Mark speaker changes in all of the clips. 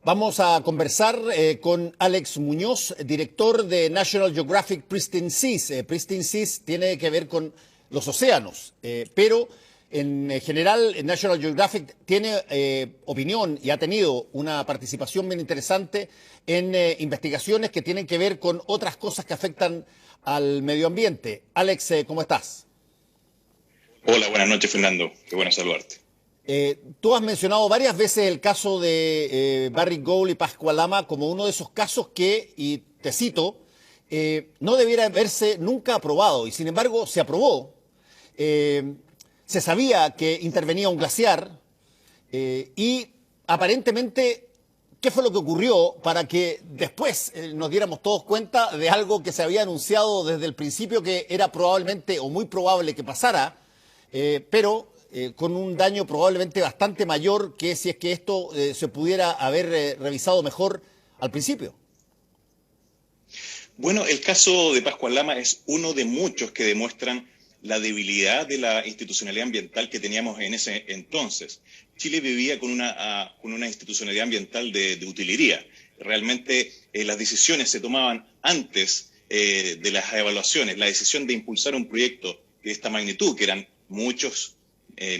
Speaker 1: Vamos a conversar con Alex Muñoz, director de National Geographic Pristine Seas. Pristine Seas tiene que ver con los océanos, pero en general National Geographic tiene opinión y ha tenido una participación bien interesante en investigaciones que tienen que ver con otras cosas que afectan al medio ambiente. Alex, ¿cómo estás?
Speaker 2: Hola, buenas noches, Fernando. Qué bueno saludarte.
Speaker 1: Tú has mencionado varias veces el caso de Barrick Gold y Pascua-Lama como uno de esos casos que, y te cito, no debiera haberse nunca aprobado, y sin embargo se aprobó. Se sabía que intervenía un glaciar y aparentemente, ¿qué fue lo que ocurrió para que después nos diéramos todos cuenta de algo que se había anunciado desde el principio que era probablemente o muy probable que pasara, pero con un daño probablemente bastante mayor que si es que esto se pudiera haber revisado mejor al principio?
Speaker 2: Bueno, el caso de Pascua-Lama es uno de muchos que demuestran la debilidad de la institucionalidad ambiental que teníamos en ese entonces. Chile vivía con una institucionalidad ambiental de utilería. Realmente las decisiones se tomaban antes de las evaluaciones. La decisión de impulsar un proyecto de esta magnitud, que eran muchos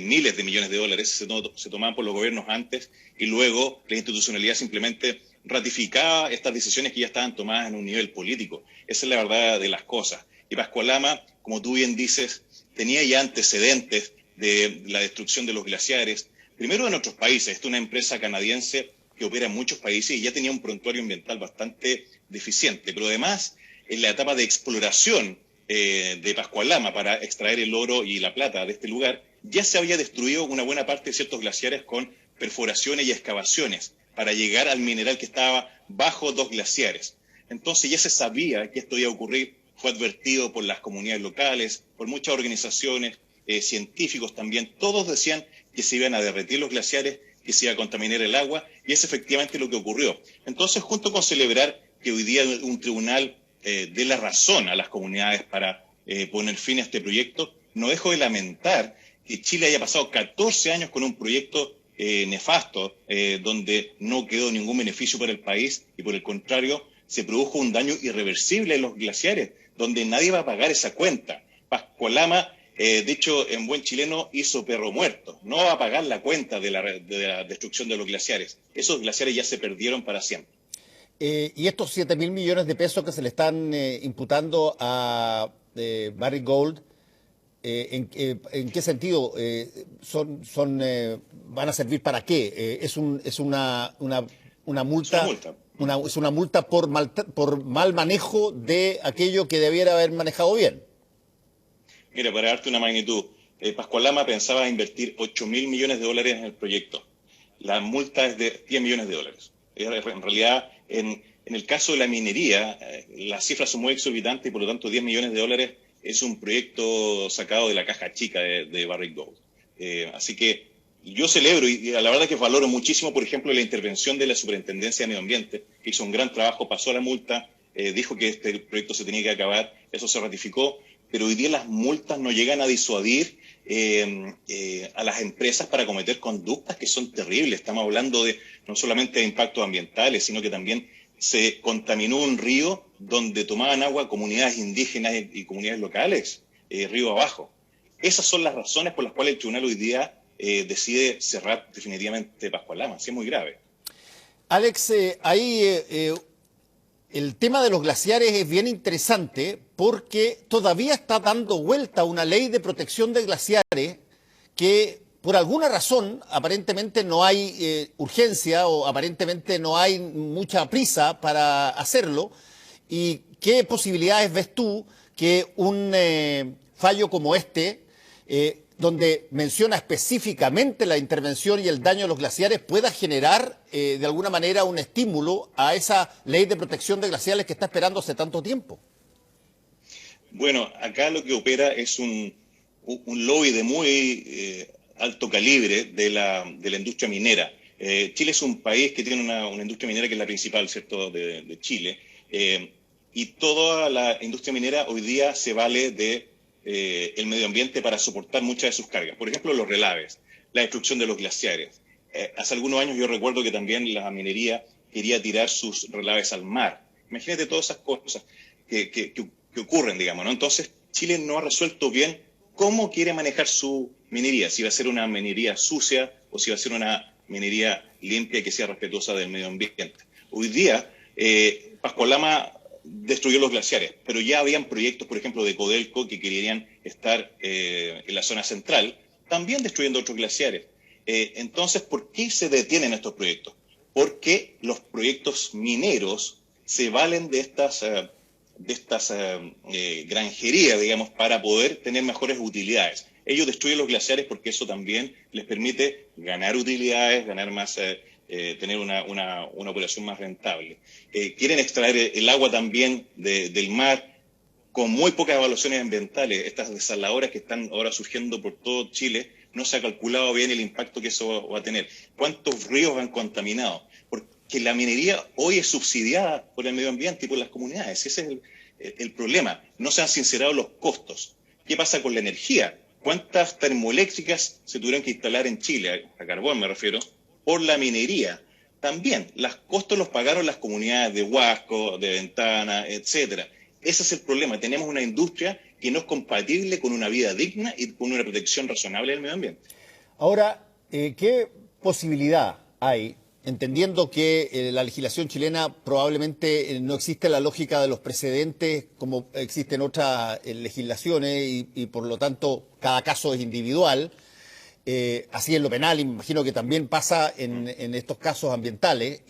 Speaker 2: miles de millones de dólares, se tomaban por los gobiernos antes y luego la institucionalidad simplemente ratificaba estas decisiones que ya estaban tomadas en un nivel político. Esa es la verdad de las cosas. Y Pascua-Lama, como tú bien dices, tenía ya antecedentes de la destrucción de los glaciares, primero en otros países. Esta es una empresa canadiense que opera en muchos países y ya tenía un prontuario ambiental bastante deficiente, pero además en la etapa de exploración de Pascua-Lama para extraer el oro y la plata de este lugar, ya se había destruido una buena parte de ciertos glaciares con perforaciones y excavaciones para llegar al mineral que estaba bajo dos glaciares. Entonces ya se sabía que esto iba a ocurrir, fue advertido por las comunidades locales, por muchas organizaciones, científicos también. Todos decían que se iban a derretir los glaciares, que se iba a contaminar el agua, y es efectivamente lo que ocurrió. Entonces, junto con celebrar que hoy día un tribunal dé la razón a las comunidades para poner fin a este proyecto, no dejo de lamentar que Chile haya pasado 14 años con un proyecto nefasto, donde no quedó ningún beneficio para el país y por el contrario se produjo un daño irreversible en los glaciares, donde nadie va a pagar esa cuenta. Pascua-Lama, de hecho, en buen chileno, hizo perro muerto. No va a pagar la cuenta de la destrucción de los glaciares. Esos glaciares ya se perdieron para siempre.
Speaker 1: Y estos 7.000 millones de pesos que se le están imputando a Barrick Gold, ¿en qué sentido van a servir para qué? ¿Es una
Speaker 2: Es una
Speaker 1: multa,
Speaker 2: multa.
Speaker 1: es una multa por mal manejo de aquello que debiera haber manejado bien?
Speaker 2: Mira, para darte una magnitud, Pascua-Lama pensaba invertir 8.000 millones de dólares en el proyecto. La multa es de 10 millones de dólares. En realidad, en el caso de la minería, las cifras son muy exorbitantes y por lo tanto 10 millones de dólares es un proyecto sacado de la caja chica de Barrick Gold. Así que yo celebro y la verdad que valoro muchísimo, por ejemplo, la intervención de la Superintendencia de Medio Ambiente, que hizo un gran trabajo, pasó la multa, dijo que este proyecto se tenía que acabar, eso se ratificó, pero hoy día las multas no llegan a disuadir a las empresas para cometer conductas que son terribles. Estamos hablando de no solamente de impactos ambientales, sino que también se contaminó un río donde tomaban agua comunidades indígenas y comunidades locales, río abajo. Esas son las razones por las cuales el tribunal hoy día decide cerrar definitivamente Pascua-Lama. Así es muy grave.
Speaker 1: Alex, el tema de los glaciares es bien interesante porque todavía está dando vuelta una ley de protección de glaciares que por alguna razón aparentemente no hay urgencia o aparentemente no hay mucha prisa para hacerlo. ¿Y qué posibilidades ves tú que un fallo como este, donde menciona específicamente la intervención y el daño a los glaciares, pueda generar de alguna manera un estímulo a esa ley de protección de glaciares que está esperando hace tanto tiempo?
Speaker 2: Bueno, acá lo que opera es un lobby de muy alto calibre de la industria minera. Chile es un país que tiene una industria minera que es la principal, ¿cierto?, de Chile. Y toda la industria minera hoy día se vale de el medio ambiente para soportar muchas de sus cargas. Por ejemplo, los relaves, la destrucción de los glaciares. Hace algunos años yo recuerdo que también la minería quería tirar sus relaves al mar. Imagínate todas esas cosas que ocurren, digamos, ¿no? Entonces, Chile no ha resuelto bien cómo quiere manejar su minería, si va a ser una minería sucia o si va a ser una minería limpia y que sea respetuosa del medio ambiente. Hoy día, Pascua-Lama destruyó los glaciares, pero ya habían proyectos, por ejemplo, de Codelco que querían estar en la zona central, también destruyendo otros glaciares. Entonces, ¿por qué se detienen estos proyectos? Porque los proyectos mineros se valen de estas granjerías, digamos, para poder tener mejores utilidades. Ellos destruyen los glaciares porque eso también les permite ganar utilidades, ganar más, tener una operación más rentable. Quieren extraer el agua también del mar con muy pocas evaluaciones ambientales. Estas desaladoras que están ahora surgiendo por todo Chile, no se ha calculado bien el impacto que eso va a tener. ¿Cuántos ríos han contaminado? Porque la minería hoy es subsidiada por el medio ambiente y por las comunidades. Ese es el problema. No se han sincerado los costos. ¿Qué pasa con la energía? ¿Cuántas termoeléctricas se tuvieron que instalar en Chile, a carbón me refiero, por la minería? También, los costos los pagaron las comunidades de Huasco, de Ventana, etcétera. Ese es el problema. Tenemos una industria que no es compatible con una vida digna y con una protección razonable del medio ambiente.
Speaker 1: Ahora, ¿qué posibilidad hay, entendiendo que la legislación chilena probablemente no existe la lógica de los precedentes como existen otras legislaciones y por lo tanto cada caso es individual? Así en lo penal, y me imagino que también pasa en estos casos ambientales.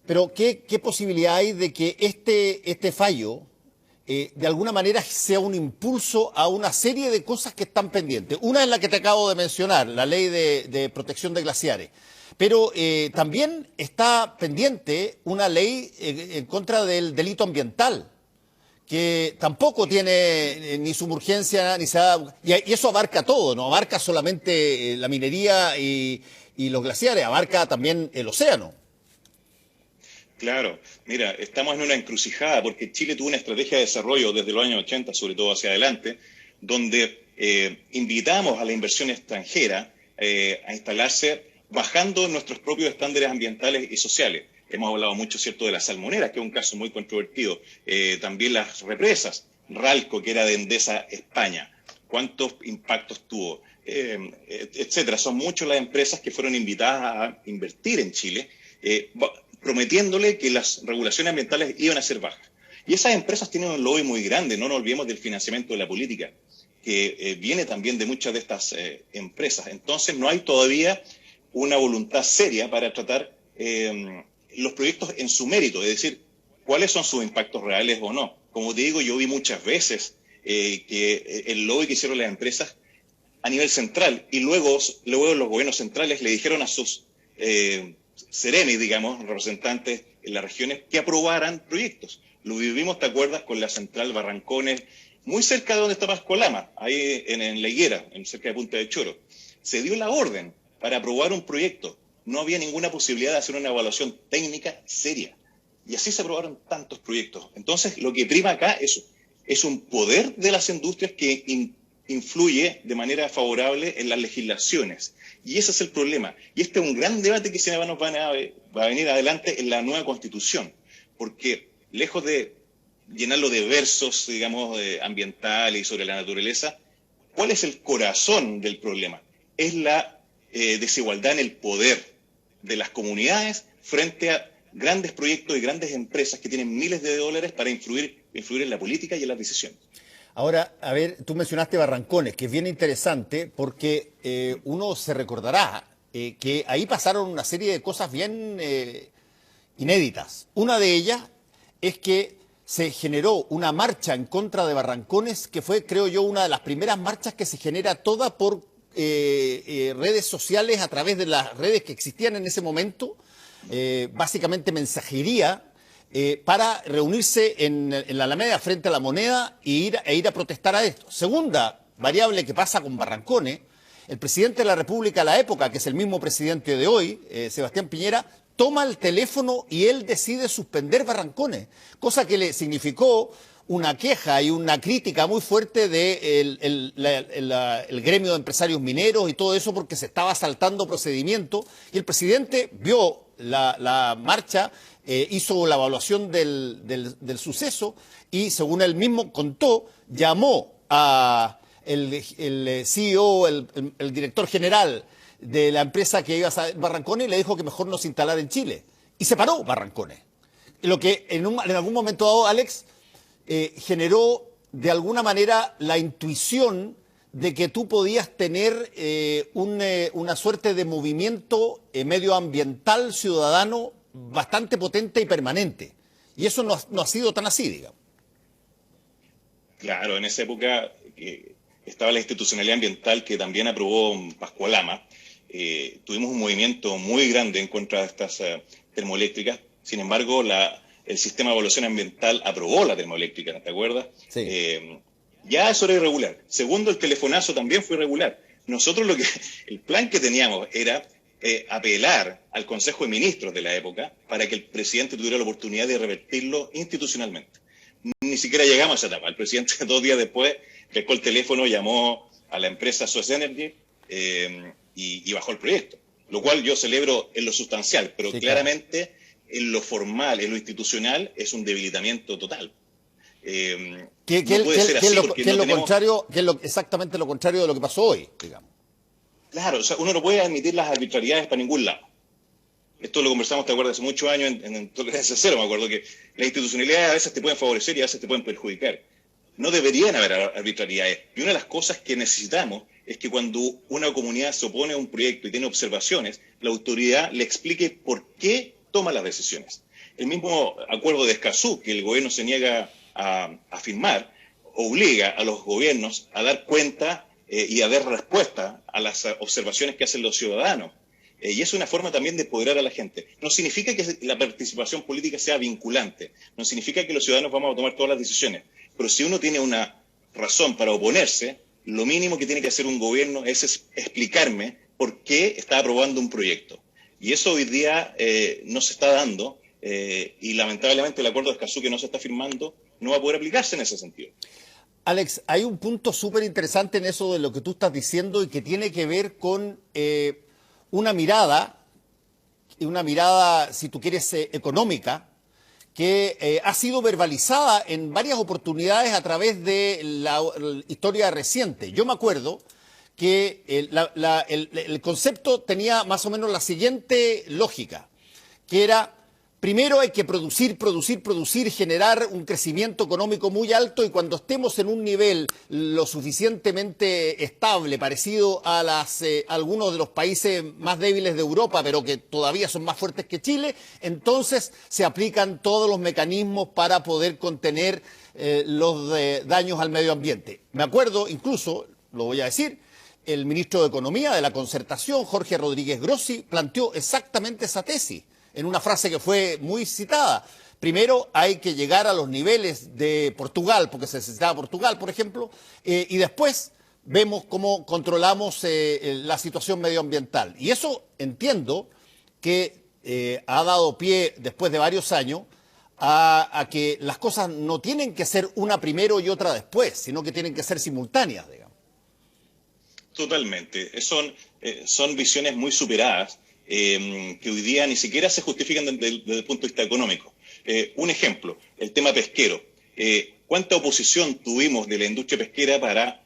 Speaker 1: Pero ¿qué posibilidad hay de que este fallo de alguna manera sea un impulso a una serie de cosas que están pendientes? Una es la que te acabo de mencionar, la ley de protección de glaciares. Pero también está pendiente una ley en contra del delito ambiental, que tampoco tiene ni suma urgencia, ni se da, y eso abarca todo, no abarca solamente la minería y los glaciares, abarca también el océano.
Speaker 2: Claro, mira, estamos en una encrucijada porque Chile tuvo una estrategia de desarrollo desde los años 80, sobre todo hacia adelante, donde invitamos a la inversión extranjera a instalarse bajando nuestros propios estándares ambientales y sociales. Hemos hablado mucho, ¿cierto?, de las salmoneras, que es un caso muy controvertido. También las represas, Ralco, que era de Endesa, España. ¿Cuántos impactos tuvo? Etcétera. Son muchas las empresas que fueron invitadas a invertir en Chile, prometiéndole que las regulaciones ambientales iban a ser bajas. Y esas empresas tienen un lobby muy grande, no nos olvidemos del financiamiento de la política, que viene también de muchas de estas empresas. Entonces no hay todavía una voluntad seria para tratar los proyectos en su mérito, es decir, cuáles son sus impactos reales o no. Como te digo, yo vi muchas veces que el lobby que hicieron las empresas a nivel central y luego los gobiernos centrales le dijeron a sus serenis, digamos, representantes en las regiones, que aprobaran proyectos. Lo vivimos, ¿te acuerdas?, con la central Barrancones, muy cerca de donde está Pascua-Lama, ahí en La Higuera, cerca de Punta de Choro. Se dio la orden para aprobar un proyecto. No había ninguna posibilidad de hacer una evaluación técnica seria. Y así se aprobaron tantos proyectos. Entonces, lo que prima acá es un poder de las industrias que influye de manera favorable en las legislaciones. Y ese es el problema. Y este es un gran debate que nos va a venir adelante en la nueva Constitución. Porque lejos de llenarlo de versos, digamos, ambientales y sobre la naturaleza, ¿cuál es el corazón del problema? Es la desigualdad en el poder de las comunidades frente a grandes proyectos y grandes empresas que tienen miles de dólares para influir en la política y en las decisiones.
Speaker 1: Ahora, a ver, tú mencionaste Barrancones, que es bien interesante porque uno se recordará que ahí pasaron una serie de cosas bien inéditas. Una de ellas es que se generó una marcha en contra de Barrancones, que fue, creo yo, una de las primeras marchas que se genera toda por redes sociales, a través de las redes que existían en ese momento, básicamente mensajería, para reunirse en la Alameda frente a la Moneda e ir a protestar a esto. Segunda variable que pasa con Barrancones, el presidente de la República a la época, que es el mismo presidente de hoy, Sebastián Piñera, toma el teléfono y él decide suspender Barrancones, cosa que le significó una queja y una crítica muy fuerte del gremio de empresarios mineros y todo eso porque se estaba saltando procedimientos y el presidente vio la marcha, hizo la evaluación del suceso y según él mismo contó, llamó a el CEO, el director general de la empresa que iba a Barrancones y le dijo que mejor no se instalara en Chile. Y se paró Barrancones. Lo que en algún momento dado, Alex, generó de alguna manera la intuición de que tú podías tener una suerte de movimiento medioambiental ciudadano bastante potente y permanente. Y eso no ha sido tan así, digamos.
Speaker 2: Claro, en esa época estaba la institucionalidad ambiental que también aprobó Pascual Lama. Tuvimos un movimiento muy grande en contra de estas termoeléctricas. Sin embargo, el sistema de evaluación ambiental aprobó la termoeléctrica, ¿te acuerdas?
Speaker 1: Sí.
Speaker 2: Ya eso era irregular. Segundo, el telefonazo también fue irregular. Nosotros el plan que teníamos era apelar al Consejo de Ministros de la época para que el presidente tuviera la oportunidad de revertirlo institucionalmente. Ni siquiera llegamos a esa etapa. El presidente 2 días después pescó el teléfono, llamó a la empresa Suez Energy y bajó el proyecto. Lo cual yo celebro en lo sustancial, pero sí, claramente claro, en lo formal, en lo institucional, es un debilitamiento total.
Speaker 1: Exactamente lo contrario de lo que pasó hoy, digamos.
Speaker 2: Claro, o sea, uno no puede admitir las arbitrariedades para ningún lado. Esto lo conversamos, te acuerdas, hace muchos años en Tolerancia Cero, me acuerdo que las institucionalidades a veces te pueden favorecer y a veces te pueden perjudicar. No deberían haber arbitrariedades. Y una de las cosas que necesitamos es que cuando una comunidad se opone a un proyecto y tiene observaciones, la autoridad le explique por qué toma las decisiones. El mismo acuerdo de Escazú, que el gobierno se niega a firmar, obliga a los gobiernos a dar cuenta y a dar respuesta a las observaciones que hacen los ciudadanos. Y es una forma también de empoderar a la gente. No significa que la participación política sea vinculante, no significa que los ciudadanos vamos a tomar todas las decisiones, pero si uno tiene una razón para oponerse, lo mínimo que tiene que hacer un gobierno es explicarme por qué está aprobando un proyecto. Y eso hoy día no se está dando y lamentablemente el acuerdo de Escazú que no se está firmando no va a poder aplicarse en ese sentido.
Speaker 1: Alex, hay un punto súper interesante en eso de lo que tú estás diciendo y que tiene que ver con una mirada, si tú quieres, económica, que ha sido verbalizada en varias oportunidades a través de la historia reciente. Yo me acuerdo que el concepto tenía más o menos la siguiente lógica, que era, primero hay que producir, generar un crecimiento económico muy alto y cuando estemos en un nivel lo suficientemente estable, parecido a algunos de los países más débiles de Europa, pero que todavía son más fuertes que Chile, entonces se aplican todos los mecanismos para poder contener los daños al medio ambiente. Me acuerdo, incluso, lo voy a decir, el ministro de Economía de la Concertación, Jorge Rodríguez Grossi, planteó exactamente esa tesis en una frase que fue muy citada. Primero hay que llegar a los niveles de Portugal, porque se necesitaba Portugal, por ejemplo, y después vemos cómo controlamos la situación medioambiental. Y eso entiendo que ha dado pie, después de varios años, a que las cosas no tienen que ser una primero y otra después, sino que tienen que ser simultáneas, digamos.
Speaker 2: Totalmente. Son visiones muy superadas que hoy día ni siquiera se justifican desde el punto de vista económico. Un ejemplo, el tema pesquero. ¿Cuánta oposición tuvimos de la industria pesquera para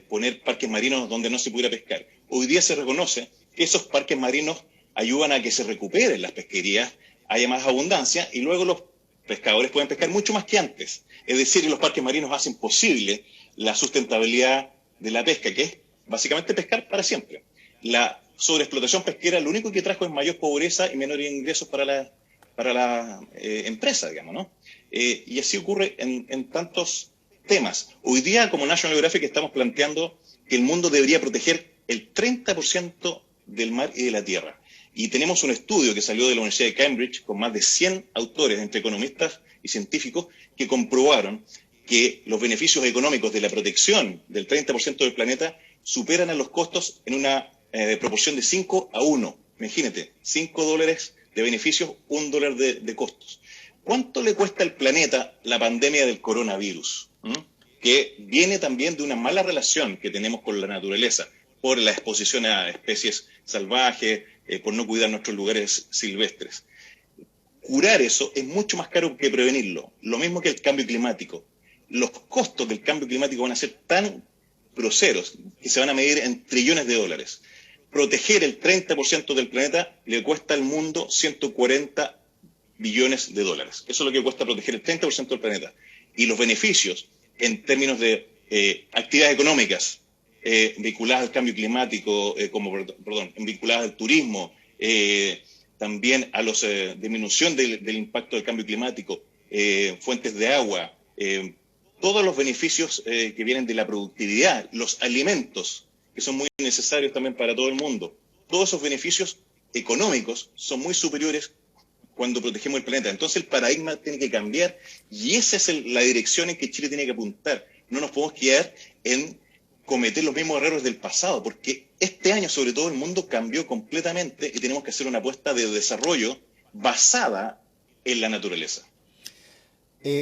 Speaker 2: poner parques marinos donde no se pudiera pescar? Hoy día se reconoce que esos parques marinos ayudan a que se recuperen las pesquerías, haya más abundancia y luego los pescadores pueden pescar mucho más que antes. Es decir, los parques marinos hacen posible la sustentabilidad de la pesca, que es básicamente pescar para siempre. La sobreexplotación pesquera lo único que trajo es mayor pobreza y menores ingresos para la empresa, digamos, ¿no? Y así ocurre en tantos temas. Hoy día, como National Geographic, estamos planteando que el mundo debería proteger el 30% del mar y de la tierra. Y tenemos un estudio que salió de la Universidad de Cambridge con más de 100 autores, entre economistas y científicos, que comprobaron que los beneficios económicos de la protección del 30% del planeta superan a los costos en una proporción de 5 a 1. Imagínate, $5 de beneficios, $1 de costos. ¿Cuánto le cuesta al planeta la pandemia del coronavirus? Que viene también de una mala relación que tenemos con la naturaleza, por la exposición a especies salvajes, por no cuidar nuestros lugares silvestres. Curar eso es mucho más caro que prevenirlo. Lo mismo que el cambio climático. Los costos del cambio climático van a ser tan groseros que se van a medir en trillones de dólares. Proteger el 30% del planeta le cuesta al mundo 140 billones de dólares. Eso es lo que cuesta proteger el 30% del planeta. Y los beneficios en términos de actividades económicas vinculadas al cambio climático, vinculadas al turismo, también a la disminución del impacto del cambio climático, fuentes de agua, todos los beneficios que vienen de la productividad, los alimentos, que son muy necesarios también para todo el mundo. Todos esos beneficios económicos son muy superiores cuando protegemos el planeta. Entonces el paradigma tiene que cambiar y esa es la dirección en que Chile tiene que apuntar. No nos podemos quedar en cometer los mismos errores del pasado, porque este año, sobre todo, el mundo cambió completamente y tenemos que hacer una apuesta de desarrollo basada en la naturaleza.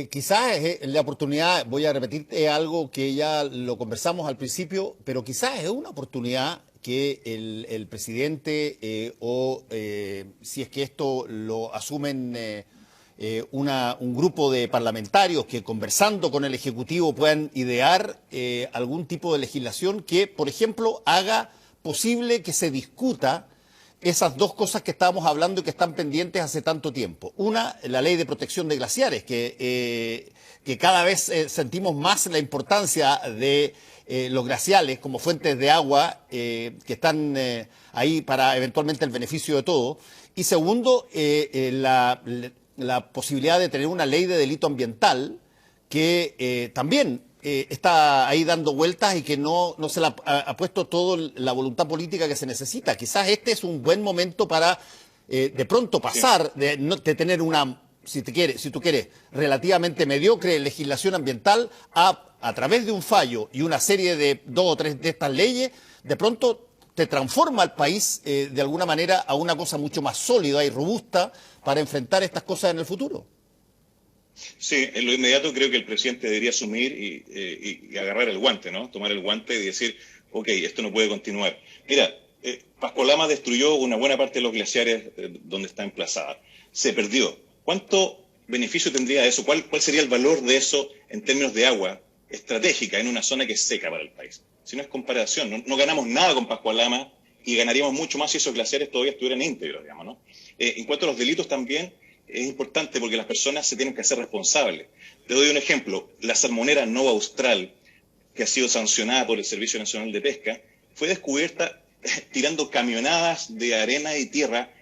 Speaker 1: Quizás es la oportunidad, voy a repetirte algo que ya lo conversamos al principio, pero quizás es una oportunidad que el presidente si es que esto lo asumen un grupo de parlamentarios que conversando con el Ejecutivo puedan idear algún tipo de legislación que, por ejemplo, haga posible que se discuta esas dos cosas que estábamos hablando y que están pendientes hace tanto tiempo. Una, la ley de protección de glaciares, que cada vez sentimos más la importancia de los glaciales como fuentes de agua que están ahí para eventualmente el beneficio de todos. Y segundo, la posibilidad de tener una ley de delito ambiental que también está ahí dando vueltas y que no se le ha puesto toda la voluntad política que se necesita. Quizás este es un buen momento para de pronto pasar de tener una, si tú quieres, relativamente mediocre legislación ambiental a través de un fallo y una serie de 2 o 3 de estas leyes, de pronto te transforma al país de alguna manera a una cosa mucho más sólida y robusta para enfrentar estas cosas en el futuro.
Speaker 2: Sí, en lo inmediato creo que el presidente debería asumir y agarrar el guante, ¿no? Tomar el guante y decir, ok, esto no puede continuar. Mira, Pascua-Lama destruyó una buena parte de los glaciares donde está emplazada. Se perdió. ¿Cuánto beneficio tendría eso? ¿Cuál sería el valor de eso en términos de agua estratégica en una zona que es seca para el país? Si no es comparación, no ganamos nada con Pascua-Lama y ganaríamos mucho más si esos glaciares todavía estuvieran íntegros, digamos, ¿no? En cuanto a los delitos también, es importante porque las personas se tienen que hacer responsables. Te doy un ejemplo. La salmonera Nova Austral, que ha sido sancionada por el Servicio Nacional de Pesca, fue descubierta tirando camionadas de arena y tierra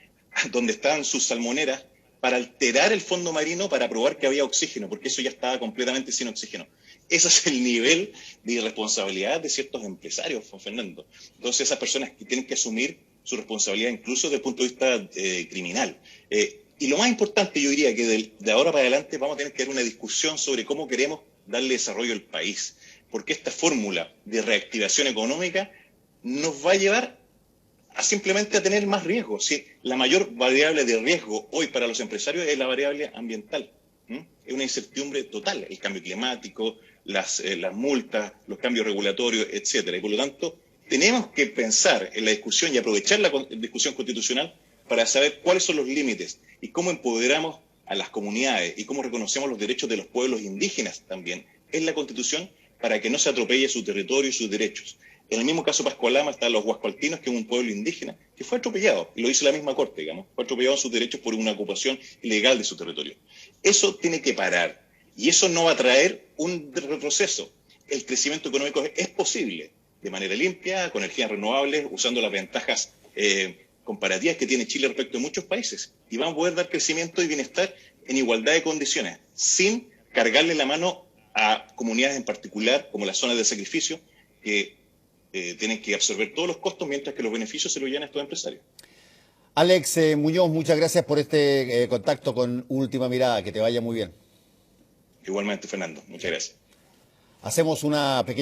Speaker 2: donde estaban sus salmoneras para alterar el fondo marino para probar que había oxígeno, porque eso ya estaba completamente sin oxígeno. Ese es el nivel de irresponsabilidad de ciertos empresarios, Juan Fernando. Entonces esas personas que tienen que asumir su responsabilidad incluso desde el punto de vista criminal. Y lo más importante, yo diría que de ahora para adelante vamos a tener que dar una discusión sobre cómo queremos darle desarrollo al país. Porque esta fórmula de reactivación económica nos va a llevar a simplemente a tener más riesgo. Si la mayor variable de riesgo hoy para los empresarios es la variable ambiental. Es una incertidumbre total, el cambio climático, las multas, los cambios regulatorios, etcétera. Y por lo tanto, tenemos que pensar en la discusión y aprovechar la discusión constitucional para saber cuáles son los límites y cómo empoderamos a las comunidades y cómo reconocemos los derechos de los pueblos indígenas también en la Constitución para que no se atropelle su territorio y sus derechos. En el mismo caso Pascua-Lama están los huascualtinos, que es un pueblo indígena que fue atropellado, y lo dice la misma Corte, digamos, fue atropellado en sus derechos por una ocupación ilegal de su territorio. Eso tiene que parar, y eso no va a traer un retroceso. El crecimiento económico es posible, de manera limpia, con energías renovables, usando las ventajas comparativas que tiene Chile respecto a muchos países, y vamos a poder dar crecimiento y bienestar en igualdad de condiciones, sin cargarle la mano a comunidades en particular, como las zonas de sacrificio, que tienen que absorber todos los costos, mientras que los beneficios se los llevan a estos empresarios.
Speaker 1: Alex Muñoz, muchas gracias por este contacto con Última Mirada. Que te vaya muy bien.
Speaker 2: Igualmente, Fernando. Muchas gracias.
Speaker 1: Hacemos una pequeña